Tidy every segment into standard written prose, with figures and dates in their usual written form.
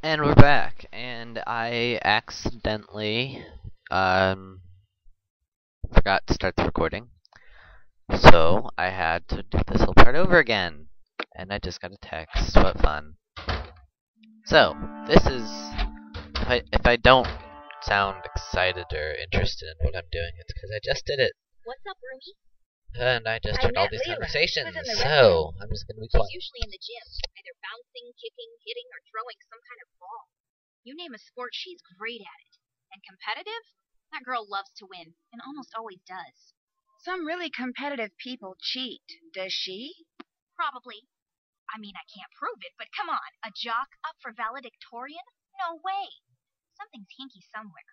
And we're back, and I accidentally forgot to start the recording, so I had to do this whole part over again. And I just got a text. What fun! So this is if I don't sound excited or interested in what I'm doing, it's because I just did it, What's up, Rumi? and I just I heard all met these Leela. conversations. She was in the So I'm just gonna be She's quiet. usually in the gym, either bouncing, kicking, hitting, or throwing some kind of ball. You name a sport, she's great at it. And competitive? That girl loves to win, and almost always does. Some really competitive people cheat. Does she? Probably. I mean, I can't prove it, but come on, a jock up for valedictorian? No way. Something's hinky somewhere.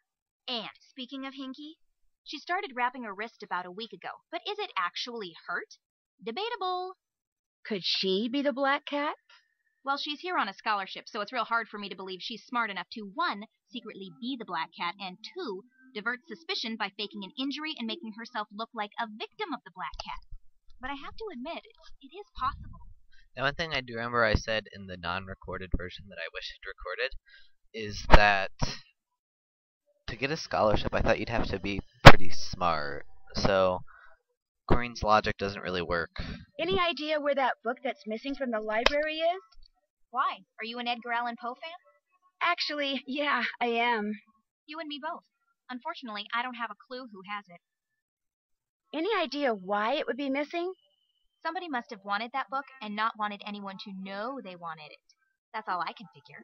And speaking of hinky, she started wrapping her wrist about a week ago, but is it actually hurt? Debatable. Could she be the black cat? Well, she's here on a scholarship, so it's real hard for me to believe she's smart enough to, 1, secretly be the black cat, and 2, divert suspicion by faking an injury and making herself look like a victim of the black cat. But I have to admit, it is possible. Now, one thing I do remember I said in the non-recorded version that I wish I'd recorded is that to get a scholarship, I thought you'd have to be pretty smart. So Corine's logic doesn't really work. Any idea where that book that's missing from the library is? Why? Are you an Edgar Allan Poe fan? Actually, yeah, I am. You and me both. Unfortunately, I don't have a clue who has it. Any idea why it would be missing? Somebody must have wanted that book and not wanted anyone to know they wanted it. That's all I can figure.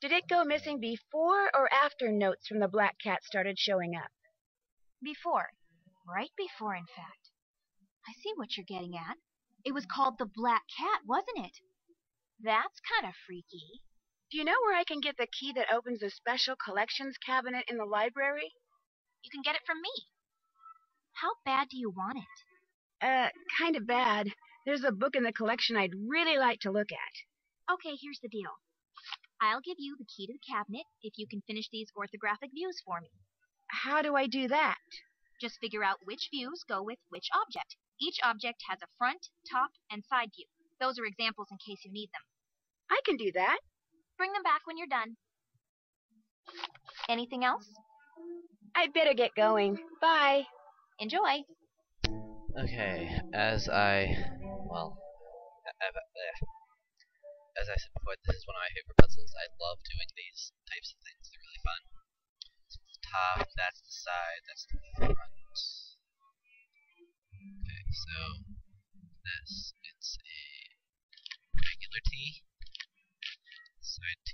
Did it go missing before or after notes from the black cat started showing up? Before. Right before, in fact. I see what you're getting at. It was called the Black Cat, wasn't it? That's kind of freaky. Do you know where I can get the key that opens the special collections cabinet in the library? You can get it from me. How bad do you want it? Kind of bad. There's a book in the collection I'd really like to look at. Okay, here's the deal. I'll give you the key to the cabinet if you can finish these orthographic views for me. How do I do that? Just figure out which views go with which object. Each object has a front, top, and side view. Those are examples in case you need them. I can do that. Bring them back when you're done. Anything else? I'd better get going. Bye. Enjoy. Okay, as I said before, this is one of my favorite puzzles. I love doing these types of things. They're really fun. So the top, that's the side, that's the front. Okay, so this, it's a regular T, side T,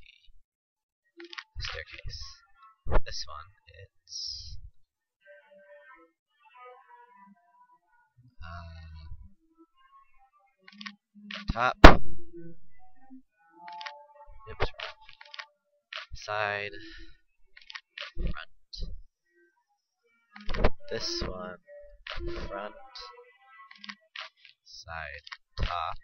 staircase. This one, it's top, oops, side, front. This one, front, side, top.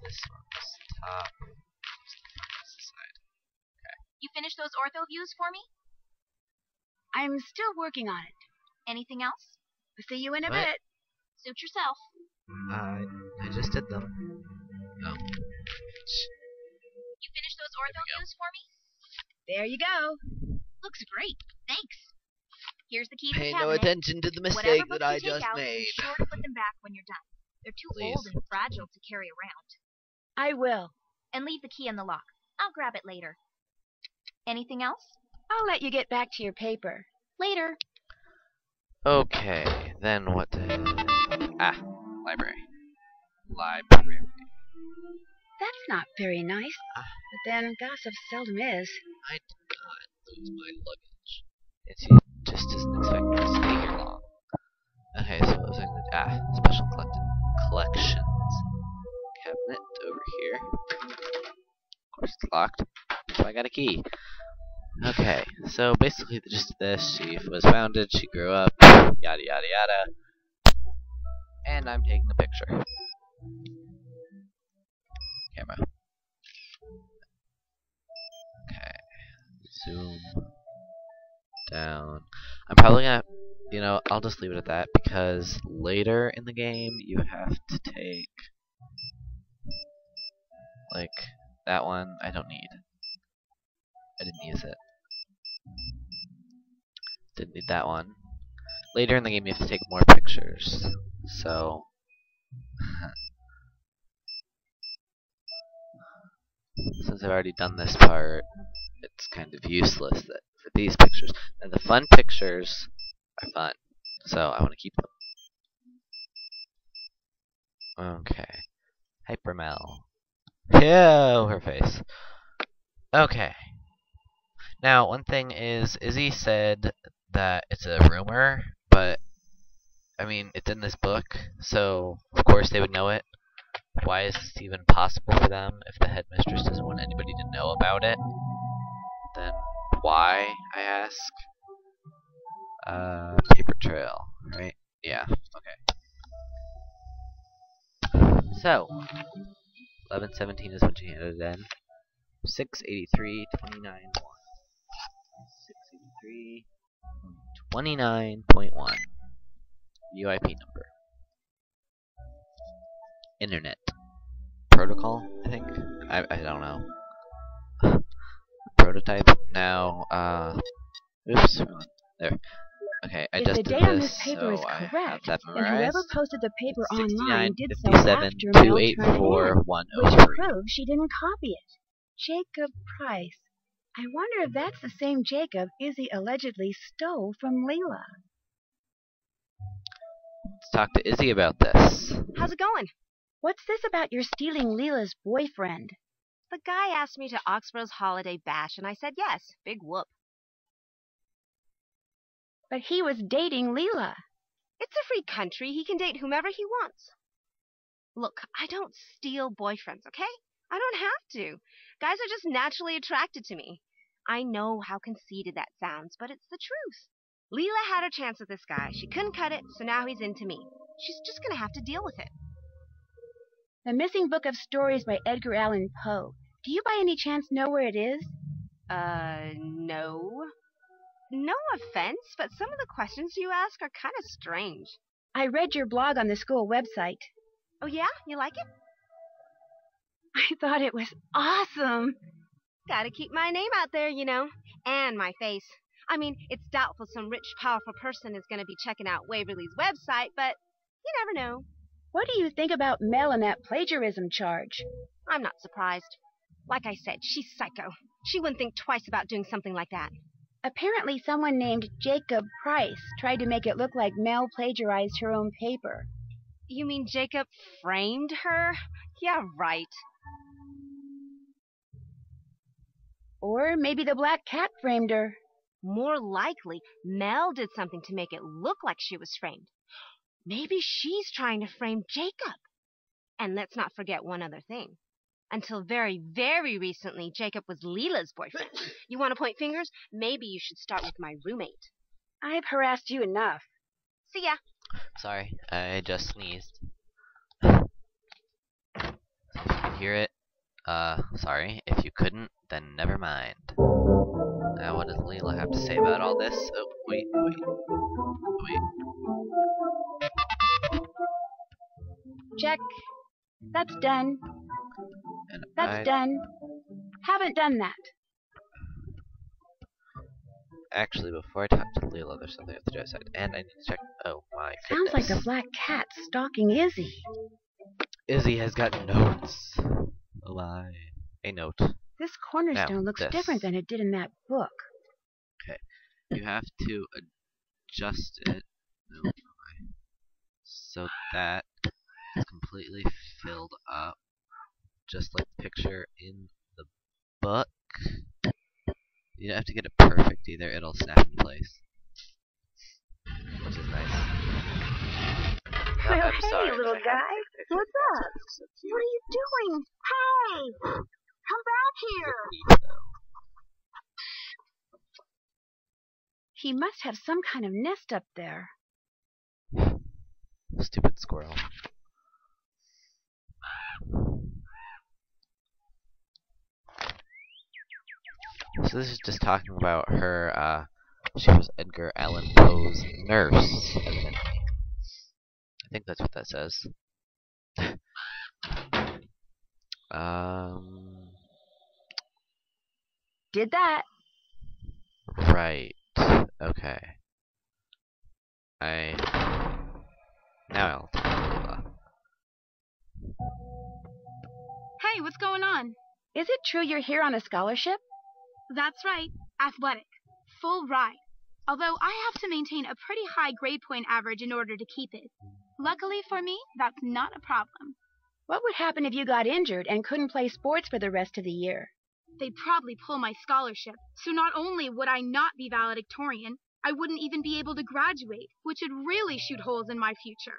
This one's top. This the front, this the side. You finished those ortho views for me? I'm still working on it. Anything else? See you in a What? bit. Suit yourself. I just did them. Oh. You finished those ortho we go. views for me? There you go. Looks great. Thanks. Here's the key to the Pay cabinet. no attention to the Whatever mistake books that I you take just out, made. be sure to put them back when you're done. They're too Please. old and fragile to carry around. I will. And leave the key in the lock. I'll grab it later. Anything else? I'll let you get back to your paper. Later. Okay, then what? Library. That's not very nice. Ah. But then gossip seldom is. I did not lose my luggage. He just doesn't expect me to stay here long. Okay, so what was I gonna special collections cabinet over here. Of course it's locked, so I got a key. Okay, so basically the gist of this, she was founded, she grew up, yada yada yada, and I'm taking a picture. Camera. Okay, zoom down. I'm probably gonna, I'll just leave it at that because later in the game you have to take, like, that one I don't need. I didn't use it. Didn't need that one. Later in the game, you have to take more pictures. So, since I've already done this part, it's kind of useless for these pictures. And the fun pictures are fun, so I want to keep them. Okay. Hypermel. Ew, her face. Okay. Now, one thing is, Izzy said that it's a rumor, but, I mean, it's in this book, so of course they would know it. Why is this even possible for them if the headmistress doesn't want anybody to know about it? Then why, I ask? Paper trail, right? Yeah, okay. So, 1117 is what you handed in. 683, 29, 1. 683, 29.1. UIP number. Internet. Protocol, I think? I don't know. Prototype. Now, oops, there. Okay, I just If the did date on this, this paper so is I have correct, that then whoever memorized. posted the paper 69, online did so 57, after Mel turned it 284, in, which 103. proves she didn't copy it. Jacob Price. I wonder if that's the same Jacob Izzy allegedly stole from Leela. Let's talk to Izzy about this. How's it going? What's this about your stealing Leela's boyfriend? The guy asked me to Oxboro's holiday bash, and I said yes. Big whoop. But he was dating Leela. It's a free country. He can date whomever he wants. Look, I don't steal boyfriends, okay? I don't have to. Guys are just naturally attracted to me. I know how conceited that sounds, but it's the truth. Leela had her chance with this guy. She couldn't cut it, so now he's into me. She's just gonna have to deal with it. The Missing Book of Stories by Edgar Allan Poe. Do you by any chance know where it is? No. No offense, but some of the questions you ask are kind of strange. I read your blog on the school website. Oh yeah? You like it? I thought it was awesome. Gotta keep my name out there, you know. And my face. I mean, it's doubtful some rich, powerful person is gonna be checking out Waverly's website, but you never know. What do you think about Mel and that plagiarism charge? I'm not surprised. Like I said, she's psycho. She wouldn't think twice about doing something like that. Apparently someone named Jacob Price tried to make it look like Mel plagiarized her own paper. You mean Jacob framed her? Yeah, right. Or maybe the black cat framed her. More likely, Mel did something to make it look like she was framed. Maybe she's trying to frame Jacob. And let's not forget one other thing. Until very, very recently, Jacob was Leela's boyfriend. You want to point fingers? Maybe you should start with my roommate. I've harassed you enough. See ya. Sorry, I just sneezed. If you could hear it, sorry. If you couldn't, then never mind. Now, what does Leela have to say about all this? Oh, wait. Check. That's done. And That's done. Haven't done that. Actually, before I talk to Leela, there's something I have to do outside. And I need to check. Oh my Sounds goodness. like a black cat stalking Izzy. Izzy has got notes. Oh my. A note. This cornerstone Now, looks this. different than it did in that book. Okay. You have to adjust it. No, so that it's completely filled up. Just like the picture in the book. You don't have to get it perfect either, it'll snap in place. Which is nice. No, Well, I'm hey, sorry, little I have to guy. take a picture. What's up? It's so cute. What are you doing? Hey! Come back here! Neat, though. He must have some kind of nest up there. Stupid squirrel. So this is just talking about her, she was Edgar Allan Poe's nurse, evidently. I think that's what that says. Did that. Right. Okay. Now I'll tell Leela. Hey, what's going on? Is it true you're here on a scholarship? That's right, athletic. Full ride. Although I have to maintain a pretty high grade point average in order to keep it. Luckily for me, that's not a problem. What would happen if you got injured and couldn't play sports for the rest of the year? They'd probably pull my scholarship, so not only would I not be valedictorian, I wouldn't even be able to graduate, which would really shoot holes in my future.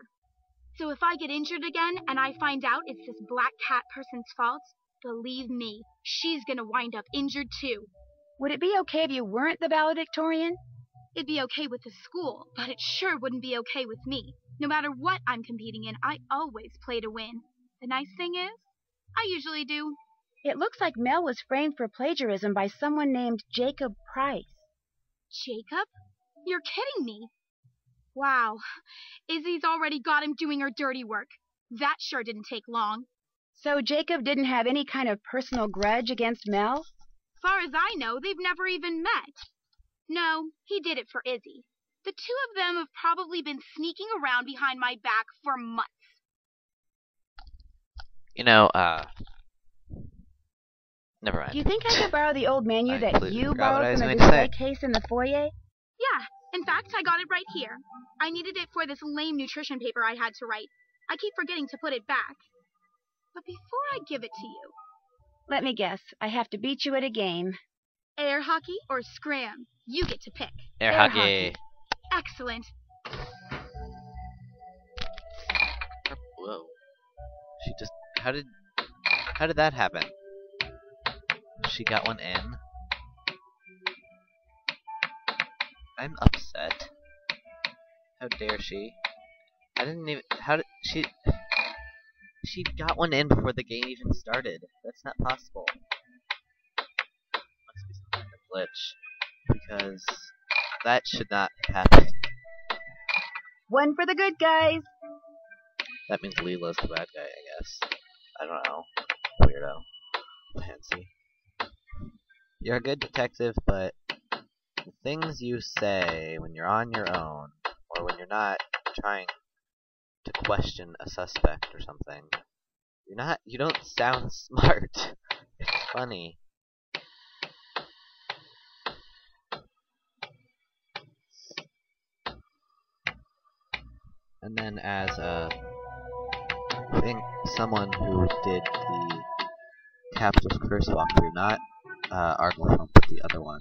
So if I get injured again and I find out it's this black cat person's fault, believe me, she's gonna wind up injured too. Would it be okay if you weren't the valedictorian? It'd be okay with the school, but it sure wouldn't be okay with me. No matter what I'm competing in, I always play to win. The nice thing is, I usually do. It looks like Mel was framed for plagiarism by someone named Jacob Price. Jacob? You're kidding me. Wow. Izzy's already got him doing her dirty work. That sure didn't take long. So Jacob didn't have any kind of personal grudge against Mel? Far as I know, they've never even met. No, he did it for Izzy. The two of them have probably been sneaking around behind my back for months. You know, never mind. Do you think I could borrow the old menu I that completely you forgot what I borrowed was from the going to say. display case in the foyer? Yeah, in fact, I got it right here. I needed it for this lame nutrition paper I had to write. I keep forgetting to put it back. But before I give it to you... Let me guess. I have to beat you at a game. Air hockey or scram? You get to pick. Air Air hockey. Excellent. Whoa. She just... How did that happen? She got one in. I'm upset. How dare she? I didn't even... How did... She got one in before the game even started. That's not possible. Must be some kind of glitch. Because that should not happen. One for the good guys. That means Leela's the bad guy, I guess. I don't know. Weirdo. Fancy. You're a good detective, but the things you say when you're on your own, or when you're not trying to question a suspect or something, you don't sound smart. It's funny. And then as I think someone who did the Capitol's Curse walkthrough, not Arglefump, but the other one,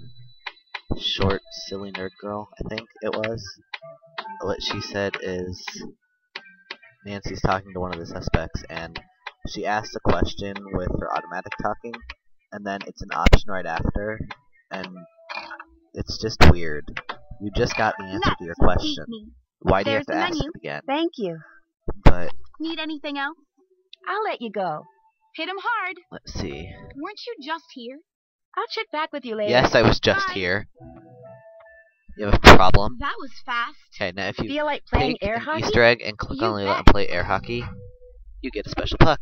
Short Silly Nerd Girl, I think it was. What she said is Nancy's talking to one of the suspects, and she asks a question with her automatic talking, and then it's an option right after, and it's just weird. You just got the answer to your question. Why do you have to ask it again? Thank you. But Need anything else? I'll let you go. Hit 'em hard. let's see. Weren't you just here? I'll check back with you later. Yes, I was just Bye. here. You have a problem? That was fast. Okay, now if you Feel like playing take air an hockey? Easter egg and click You on Leela and bet. play air hockey, you get a special puck.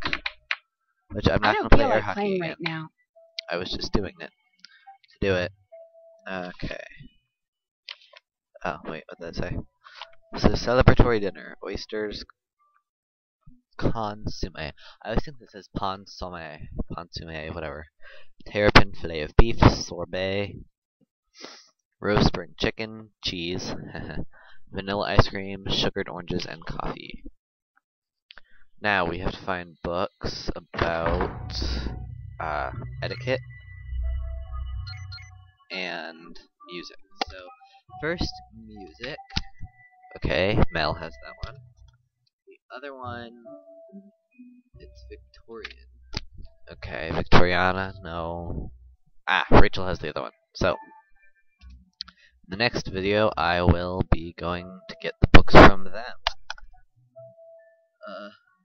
Which I'm I not going don't to play feel air like hockey playing again. right now. I was just doing it. To do it. Okay. Oh, wait, what did that say? So, celebratory dinner. Oysters, consomme. I always think this says consomme. Consomme, whatever. Terrapin fillet of beef, sorbet, roast spring chicken, cheese, vanilla ice cream, sugared oranges, and coffee. Now we have to find books about etiquette and music. So, first, music. Okay, Mel has that one. The other one, it's Victorian. Okay, Victoriana, no. Rachel has the other one. So, in the next video, I will be going to get the books from them.